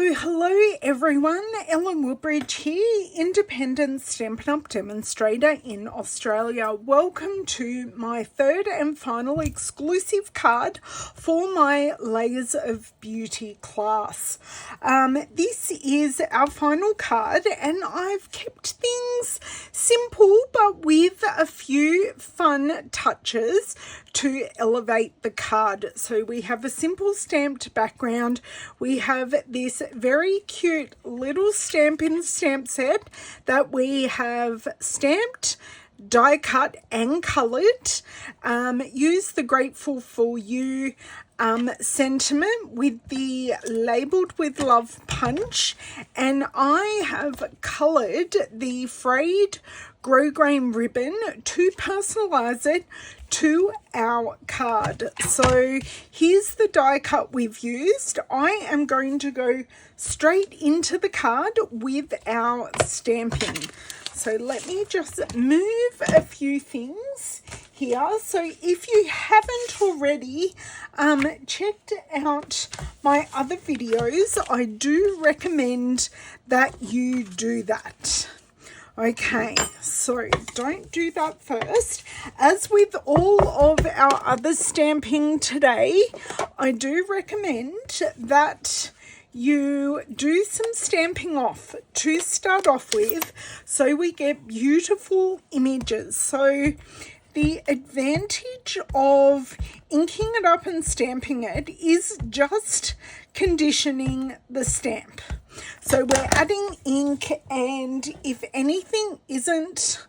So hello everyone, Ellen Woodbridge here, independent Stampin' Up! Demonstrator in Australia. Welcome to my third and final exclusive card for my Layers of Beauty class. This is our final card and I've kept things simple but with a few fun touches to elevate the card. So we have a simple stamped background. We have this very cute little Stampin' stamp set that we have stamped, die cut and coloured. Use the Grateful for You sentiment with the Labelled with Love punch, and I have coloured the frayed grosgrain ribbon to personalise it to our card. So here's the die cut we've used. I am going to go straight into the card with our stamping. So let me just move a few things here. So if you haven't already checked out my other videos, I do recommend that you do that. Okay, so don't do that first. As with all of our other stamping today, I do recommend that you do some stamping off to start off with so we get beautiful images. So the advantage of inking it up and stamping it is just conditioning the stamp. So we're adding ink, and if anything isn't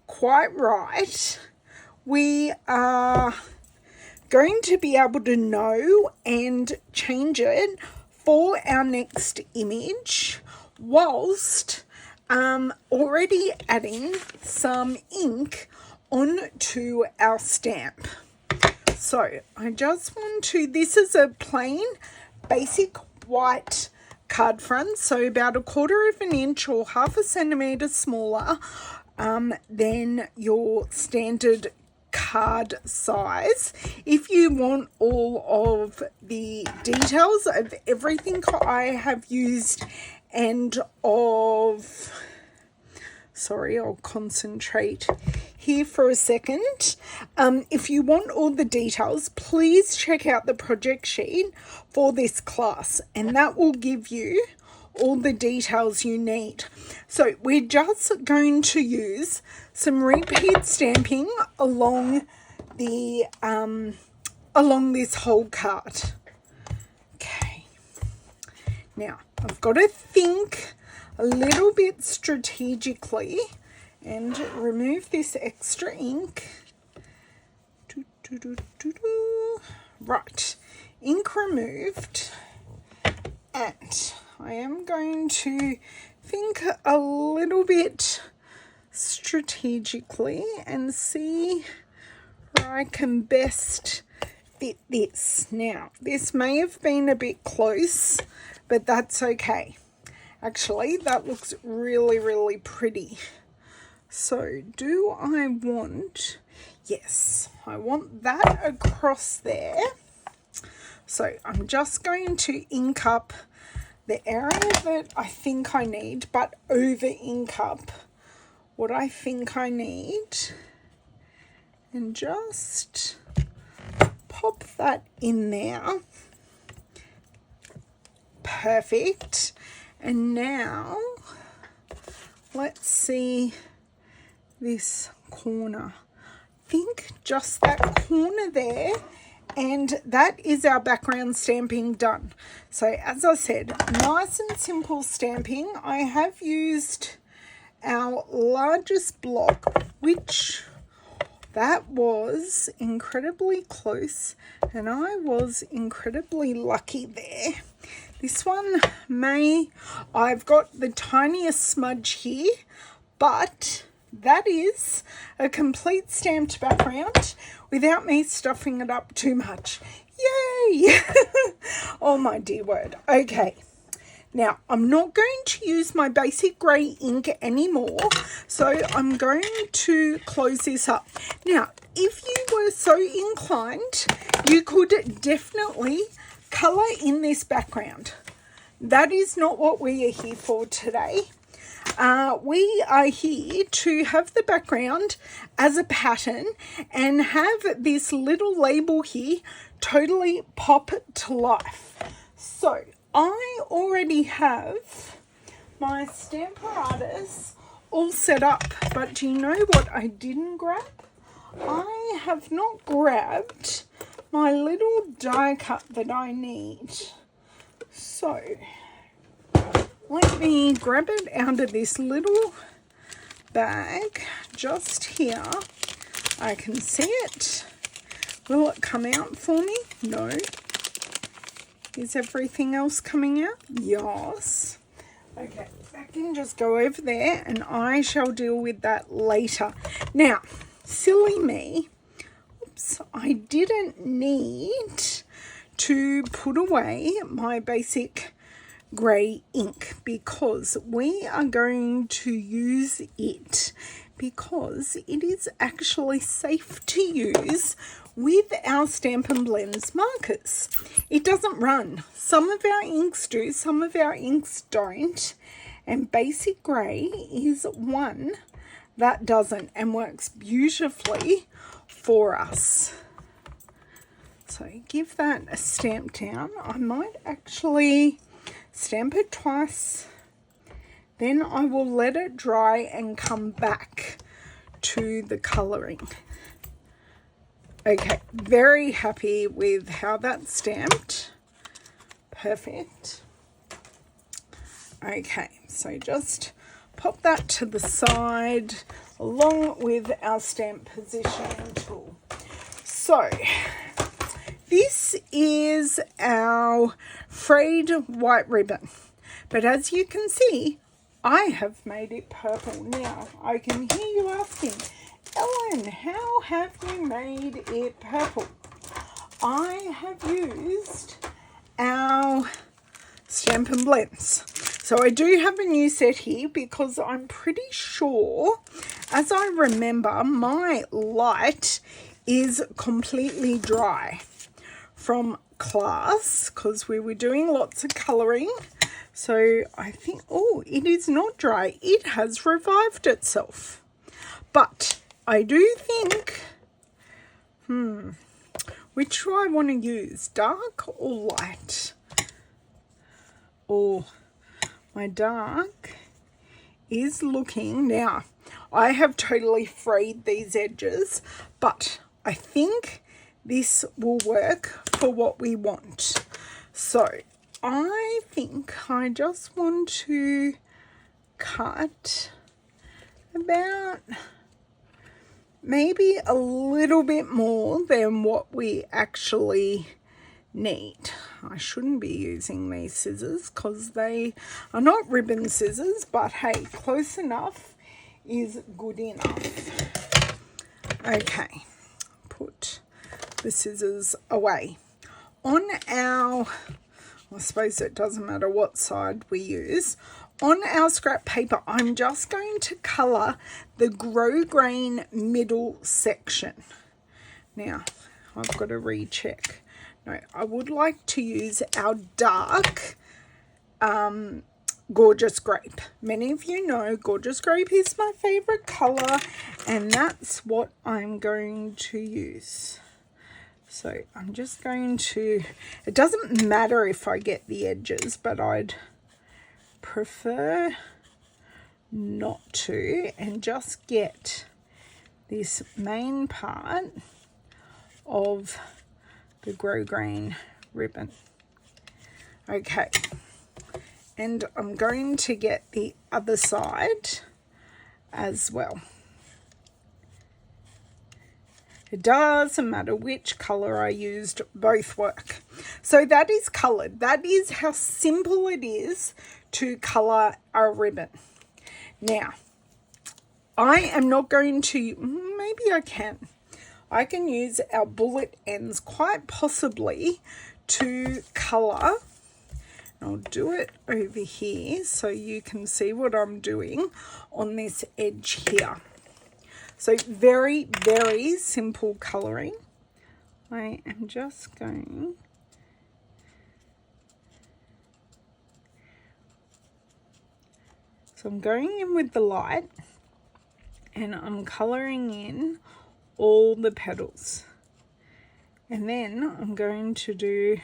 quite right, we are going to be able to know and change it for our next image whilst already adding some ink onto our stamp. So I just want to, this is a plain basic white card front, so about 1/4 of an inch or 1/2 centimetre smaller than your standard card size. If you want all of the details of everything I have used and of, sorry, I'll concentrate here for a second. If you want all the details, please check out the project sheet for this class, and that will give you all the details you need. So we're just going to use some repeat stamping along the along this whole card. Okay, now I've got to think a little bit strategically and remove this extra ink. Right, ink removed, and I am going to think a little bit strategically and see where I can best fit this. Now, this may have been a bit close, but that's okay. Actually, that looks really, really pretty. So do I want, yes, I want that across there. So I'm just going to ink up the area that I think I need, but over ink up what I think I need, and just pop that in there. Perfect. And now let's see this corner. I think just that corner there, and that is our background stamping done. So as I said, nice and simple stamping. I have used our largest block, which that was incredibly close, and I was incredibly lucky there. This one I've got the tiniest smudge here, but that is a complete stamped background without me stuffing it up too much. Yay! Oh my dear word. Okay. Now, I'm not going to use my basic grey ink anymore, so I'm going to close this up. Now, if you were so inclined, you could definitely colour in this background. that is not what we are here for today. We are here to have the background as a pattern and have this little label here totally pop to life. So I already have my Stamparatus all set up, but do you know what I didn't grab? I have not grabbed my little die cut that I need. So let me grab it out of this little bag just here. I can see it. Will it come out for me? No. Is everything else coming out? Yes. Okay, that can just go over there and I shall deal with that later. Now, silly me, oops, I didn't need to put away my basic grey ink because we are going to use it because it is actually safe to use with our Stampin' Blends markers. It doesn't run. Some of our inks do, some of our inks don't, and basic grey is one that doesn't and works beautifully for us. So give that a stamp down. I might actually stamp it twice, then I will let it dry and come back to the colouring. Okay, very happy with how that's stamped. Perfect. Okay, so just pop that to the side along with our stamp positioning tool. So this is our frayed white ribbon, but as you can see, I have made it purple. Now, I can hear you asking, Ellen, how have you made it purple? I have used our Stampin' Blends. So I do have a new set here because I'm pretty sure, as I remember, my light is completely dry from class because we were doing lots of colouring. So I think, oh, it is not dry. It has revived itself. But I do think, which do I want to use? Dark or light? Oh, my dark is looking, now I have totally frayed these edges, but I think this will work for what we want. So I think I just want to cut about maybe a little bit more than what we actually need. I shouldn't be using these scissors because they are not ribbon scissors, but hey, close enough is good enough. Okay, put the scissors away. On our, I suppose it doesn't matter what side we use, on our scrap paper, I'm just going to colour the grosgrain middle section. Now, I've got to recheck. No, I would like to use our dark Gorgeous Grape. Many of you know Gorgeous Grape is my favourite colour, and that's what I'm going to use. So I'm just going to, it doesn't matter if I get the edges, but I'd prefer not to, and just get this main part of the grosgrain ribbon. Okay, and I'm going to get the other side as well. It doesn't matter which colour I used, both work. So that is coloured. That is how simple it is to colour our ribbon. Now, I am not going to, maybe I can use our bullet ends quite possibly to colour. I'll do it over here so you can see what I'm doing on this edge here. So very, very simple colouring. I am just going So I'm going in with the light and I'm colouring in all the petals. And then I'm going to do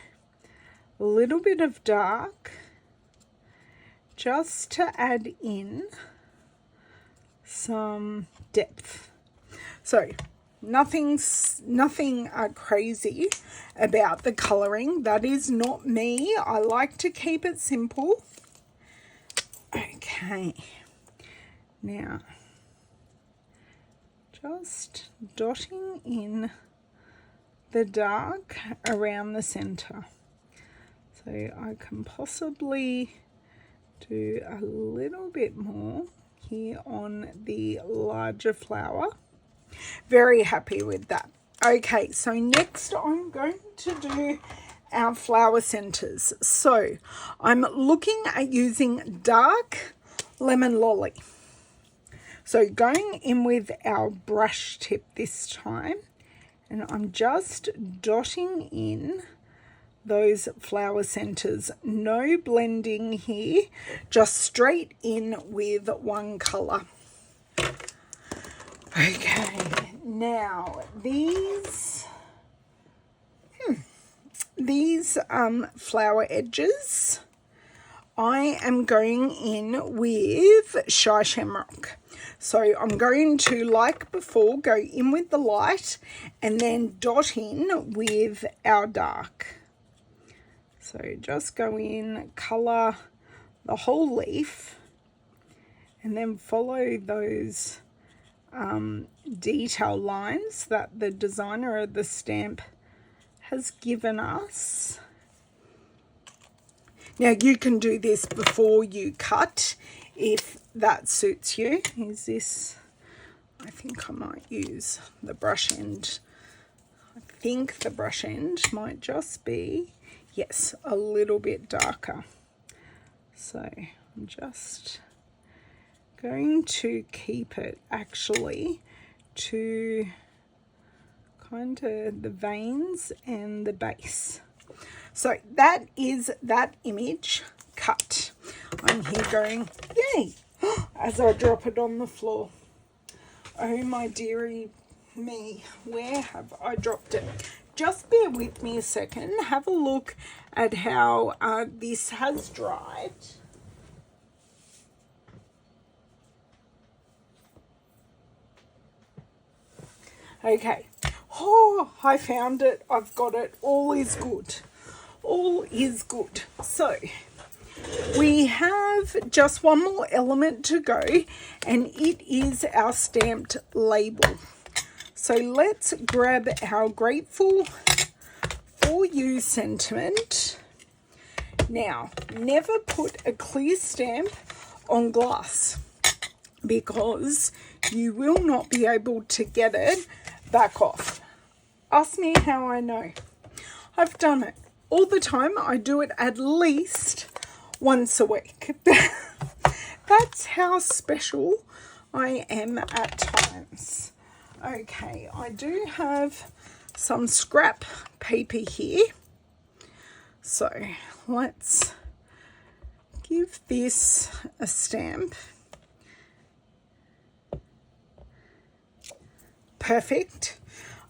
a little bit of dark just to add in some depth. So nothing crazy about the colouring. That is not me. I like to keep it simple. Okay, now just dotting in the dark around the center. So I can possibly do a little bit more here on the larger flower. Very happy with that. Okay, so next I'm going to do our flower centers. So I'm looking at using dark lemon lolly. So going in with our brush tip this time, and I'm just dotting in those flower centers. No blending here, just straight in with one color. Okay, now these flower edges, I am going in with Shy Shamrock. So I'm going to, like before, go in with the light and then dot in with our dark. So just go in, colour the whole leaf and then follow those detail lines that the designer of the stamp has given us. Now you can do this before you cut if that suits you. Is this, I think I might use the brush end. I think the brush end might just be, yes, a little bit darker. So I'm just going to keep it actually to kind of the veins and the base. So that is that image cut. I'm here going, yay, as I drop it on the floor. Oh my dearie me, where have I dropped it? Just bear with me a second. Have a look at how this has dried. Okay. Oh, I found it. I've got it. All is good. All is good. So we have just one more element to go, and it is our stamped label. So let's grab our Grateful for You sentiment. Now, never put a clear stamp on glass because you will not be able to get it back off. Ask me how I know. I've done it all the time. I do it at least once a week. That's how special I am at times. Okay, I do have some scrap paper here. So let's give this a stamp. Perfect.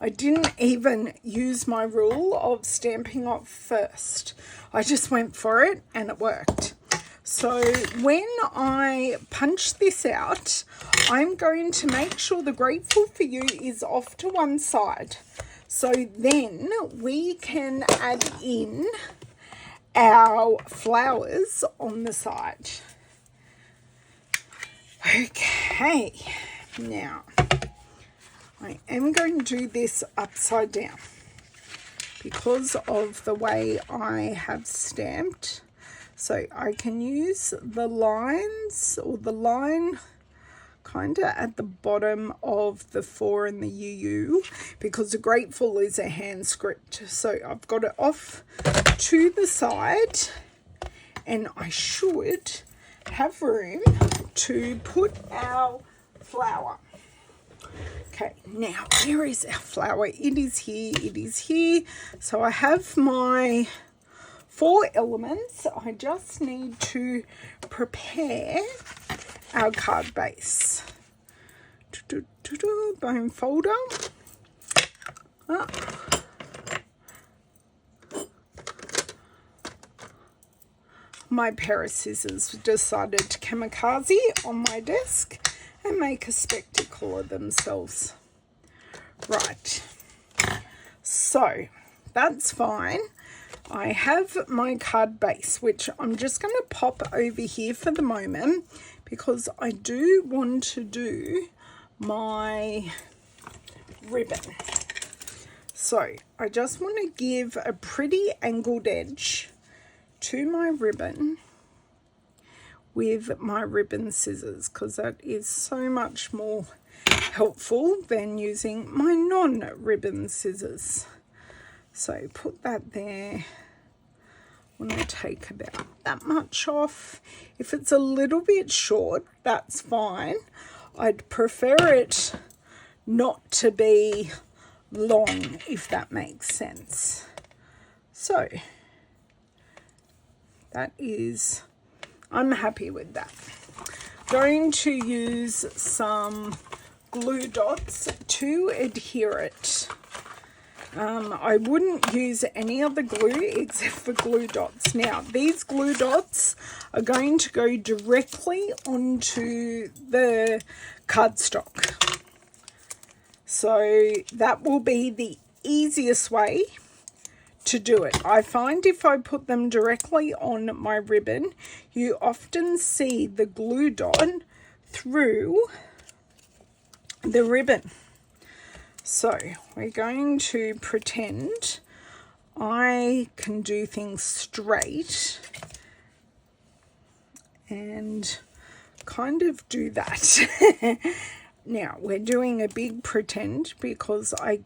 I didn't even use my rule of stamping off first. I just went for it and it worked. So when I punch this out, I'm going to make sure the Grateful for You is off to one side. So then we can add in our flowers on the side. Okay, now I am going to do this upside down because of the way I have stamped. So I can use the lines or the line kind of at the bottom of the 4 and the UU because the Grateful is a hand script. So I've got it off to the side and I should have room to put our flower. Okay, now where is our flower? It is here, it is here. So I have my 4 elements. I just need to prepare our card base. Bone folder. Oh. My pair of scissors decided to kamikaze on my desk and make a spectacle of themselves. Right, so that's fine. I have my card base, which I'm just going to pop over here for the moment because I do want to do my ribbon. So I just want to give a pretty angled edge to my ribbon with my ribbon scissors, because that is so much more helpful than using my non-ribbon scissors. So put that there. I'm going to take about that much off. If it's a little bit short, that's fine. I'd prefer it not to be long, if that makes sense. So that is, I'm happy with that. Going to use some glue dots to adhere it. I wouldn't use any other glue except for glue dots. Now, these glue dots are going to go directly onto the cardstock. So that will be the easiest way to do it. I find if I put them directly on my ribbon, you often see the glue dot through the ribbon. So we're going to pretend I can do things straight and kind of do that. Now we're doing a big pretend because I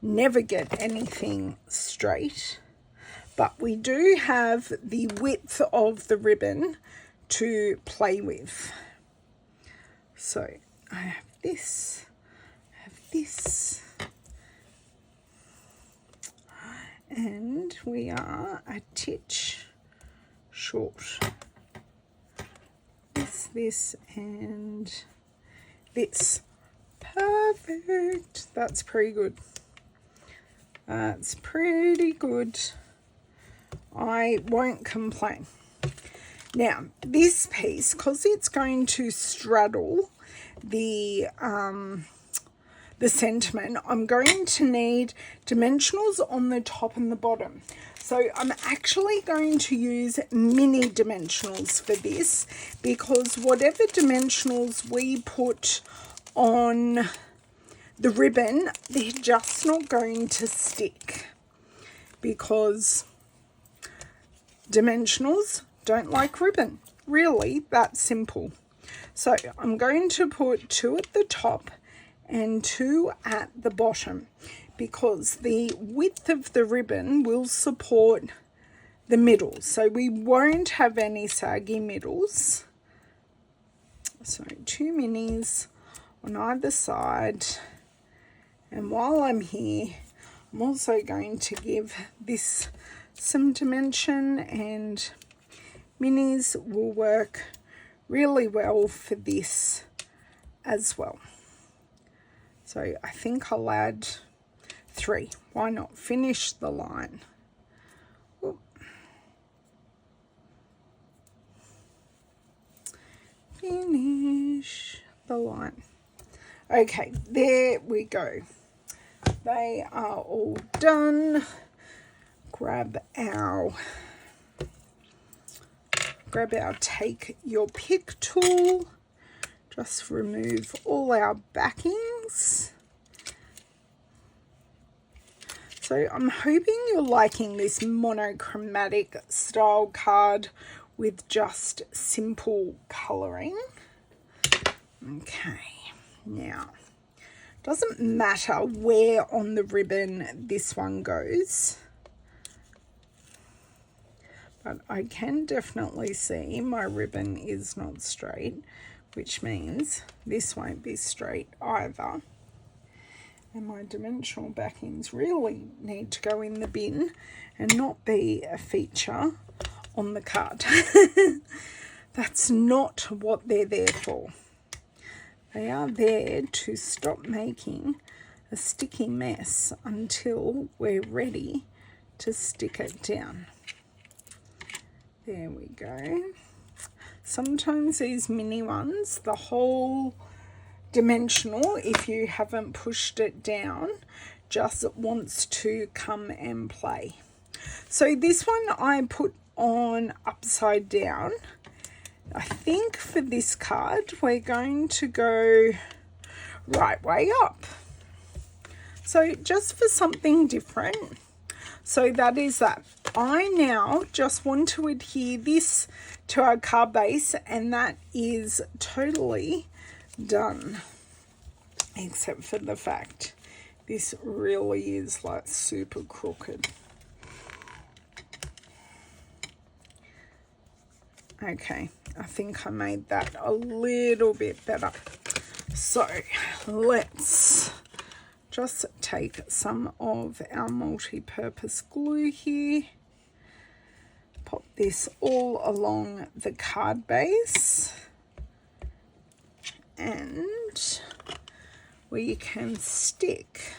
never get anything straight, but we do have the width of the ribbon to play with. So I have this, and we are a titch short. This and this. Perfect. That's pretty good. That's pretty good. I won't complain. Now, this piece, because it's going to straddle the sentiment, I'm going to need dimensionals on the top and the bottom. So I'm actually going to use mini dimensionals for this, because whatever dimensionals we put on the ribbon, they're just not going to stick, because dimensionals don't like ribbon. Really, that simple. So I'm going to put 2 at the top and 2 at the bottom, because the width of the ribbon will support the middle, so we won't have any saggy middles. So 2 minis on either side. And while I'm here, I'm also going to give this some dimension, and minis will work really well for this as well. So I think I'll add 3. Why not? Finish the line. Oop. Finish the line. Okay, there we go. They are all done. Grab our take your pick tool. Just remove all our backings. So I'm hoping you're liking this monochromatic style card with just simple colouring. Okay, now doesn't matter where on the ribbon this one goes, but I can definitely see my ribbon is not straight, which means this won't be straight either. And my dimensional backings really need to go in the bin and not be a feature on the card. That's not what they're there for. They are there to stop making a sticky mess until we're ready to stick it down. There we go. Sometimes these mini ones, the whole dimensional, if you haven't pushed it down, just wants to come and play. So this one I put on upside down. I think for this card we're going to go right way up. So just for something different. So that is that. I now just want to adhere this to our card base, and that is totally done. Except for the fact this really is like super crooked. Okay, I think I made that a little bit better. So let's just take some of our multi-purpose glue here, pop this all along the card base, and we can stick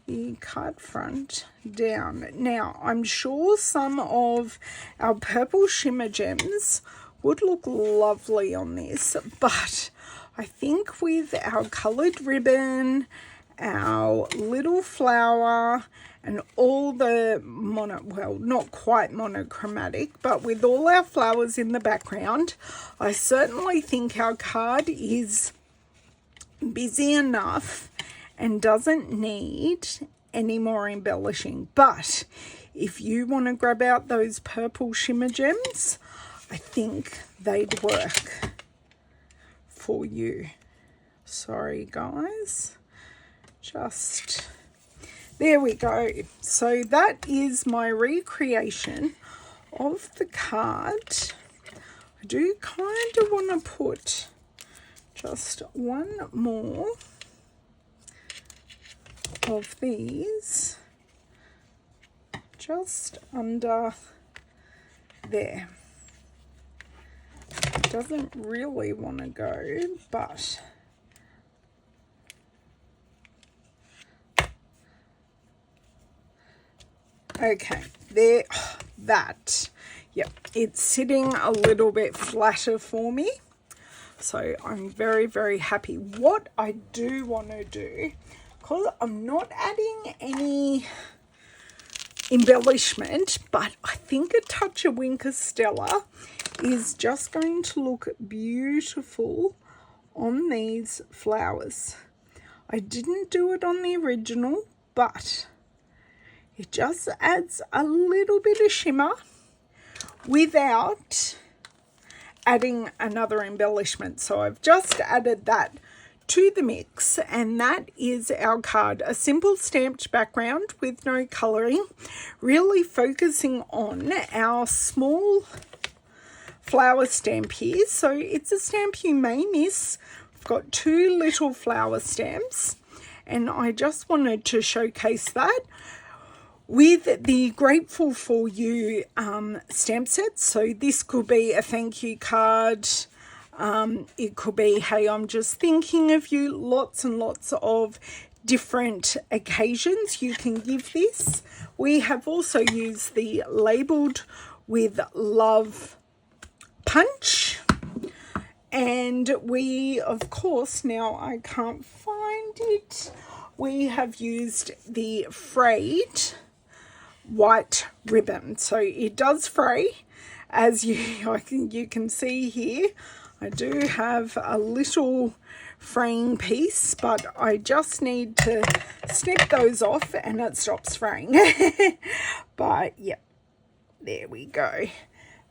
the card front down. Now, I'm sure some of our purple shimmer gems would look lovely on this, but I think with our coloured ribbon, our little flower, and all the well, not quite monochromatic, but with all our flowers in the background, I certainly think our card is busy enough and doesn't need any more embellishing. But if you want to grab out those purple shimmer gems, I think they'd work for you. Sorry guys, just there we go. So that is my recreation of the card. I do kind of want to put just one more of these just under there. Doesn't really want to go, but okay, there, that, yep, it's sitting a little bit flatter for me, so I'm very, very happy. What I do want to do, because I'm not adding any embellishment, but I think a touch of Winker Stella is just going to look beautiful on these flowers. I didn't do it on the original, but it just adds a little bit of shimmer without adding another embellishment. So I've just added that to the mix, and that is our card. A simple stamped background with no colouring, really focusing on our small flower stamp here. So it's a stamp you may miss. We've got two little flower stamps, and I just wanted to showcase that with the Grateful For You stamp set. So this could be a thank you card. It could be, hey, I'm just thinking of you. Lots and lots of different occasions you can give this. We have also used the Labelled with Love punch, and we, of course, now I can't find it, we have used the frayed white ribbon. So it does fray, as you can see here. I do have a little fraying piece, but I just need to snip those off and it stops fraying. But yeah, there we go.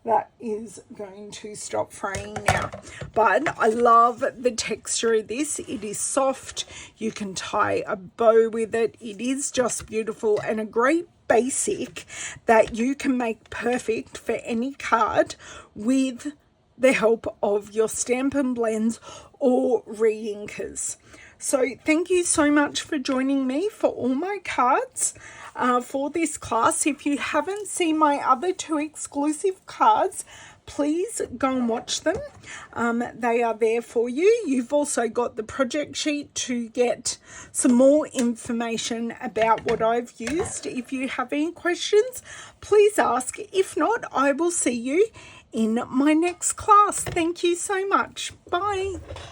That is going to stop fraying now. But I love the texture of this. It is soft. You can tie a bow with it. It is just beautiful, and a great basic that you can make perfect for any card with the help of your Stampin' Blends or re-inkers. So thank you so much for joining me for all my cards for this class. If you haven't seen my other two exclusive cards, please go and watch them. They are there for you. You've also got the project sheet to get some more information about what I've used. If you have any questions, please ask. If not, I will see you in my next class. Thank you so much. Bye.